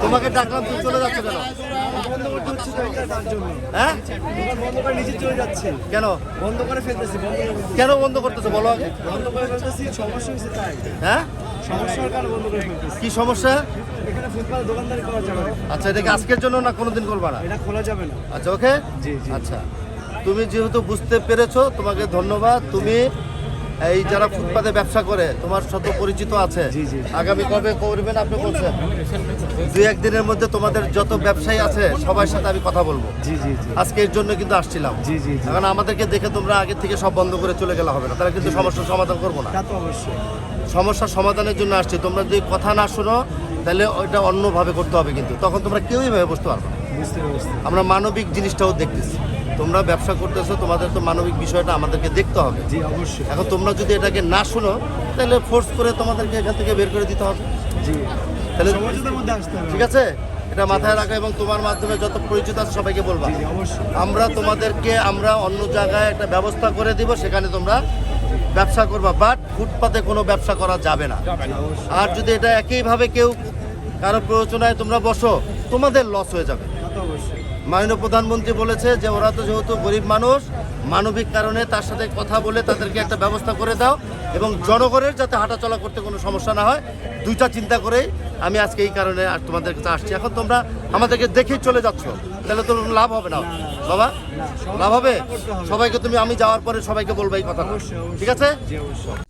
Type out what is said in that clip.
তোমাকে ডাকলাম, তুমি চলে যাচ্ছ কেন? বন্ধ করতে হচ্ছে তো এটা তার জন্য। হ্যাঁ, দোকান বন্ধ করে নিজে চলে যাচ্ছে। কেন বন্ধ করে ফেলতেছি, কেন বন্ধ করতেছো বলো আগে? বন্ধ করে ফেলতেছি, সমস্যা হয়েছে তাই। হ্যাঁ, সমস্যার কারণে বন্ধ করে ফেলতেছি। কি সমস্যা? এখানে ফুটপাতে দোকানদারি করা যাবে না। আচ্ছা, এটা কি আজকের জন্য না কোনোদিন করবা না? এটা খোলা যাবে না। আচ্ছা, ওকে। জি, জি। আচ্ছা, তুমি যেহেতু বুঝতে পেরেছো, তোমাকে ধন্যবাদ। তুমি এই যারা ফুটপাতে ব্যবসা করে তোমার সাথে পরিচিত আছে, জি, জি। আগামী কবে করবেন আপনি বলছেন? 2-1 দিনের মধ্যে তোমাদের যত ব্যবসায়ী আছে সবার সাথে আমি কথা বলবো। জি, জি, জি। আজকে এর জন্য কিন্তু আসছিলাম। জি, জি, জি। এখন আমাদেরকে দেখে তোমরা আগে থেকে সব বন্ধ করে চলে গেলে হবে না, তাহলে কিন্তু সমস্যার সমাধান করবো না। তা তো অবশ্যই। সমস্যার সমাধানের জন্য আসছি। তোমরা যদি কথা না শোনো তাহলে ওইটা অন্যভাবে করতে হবে, কিন্তু তখন তোমরা কেউই ভেবে বসতে পারবে না। বুঝতে পারছি। আমরা মানবিক জিনিসটাও দেখতেছি। তোমরা ব্যবসা করতেছো, তোমাদের তো মানবিক বিষয়টা আমাদেরকে দেখতে হবে। জি, অবশ্যই। এখন তোমরা যদি এটাকে না শোনো তাহলে ফোর্স করে তোমাদেরকে এখান থেকে বের করে দিতে হবে। জি। তাহলে সমঝোতার মধ্যে আসতে হবে। ঠিক আছে, এটা মাথায় রাখা এবং তোমার মাধ্যমে যত পরিচিত আছে সবাইকে বলবা। জি, অবশ্যই। আমরা অন্য জায়গায় একটা ব্যবস্থা করে দিব, সেখানে তোমরা ব্যবসা করবা, বাট ফুটপাতে কোনো ব্যবসা করা যাবে না। আর যদি এটা একইভাবে কেউ কারো প্রয়োজনায় তোমরা বসো, তোমাদের লস হয়ে যাবে। তা তো অবশ্যই। মাননীয় প্রধানমন্ত্রী বলেছে যে ওরা তো যেহেতু গরিব মানুষ, মানবিক কারণে তার সাথে কথা বলে তাদেরকে একটা ব্যবস্থা করে দাও এবং জনগণের যাতে হাঁটাচলা করতে কোনো সমস্যা না হয়, দুইটা চিন্তা করেই আমি আজকে এই কারণে আর তোমাদের কাছে আসছি। এখন তোমরা আমাদেরকে দেখেই চলে যাচ্ছ, তাহলে তো লাভ হবে না বাবা, লাভ হবে? সবাইকে তুমি আমি যাওয়ার পরে সবাইকে বলবো এই কথা, অবশ্যই, অবশ্যই। ঠিক আছে? জি, অবশ্যই।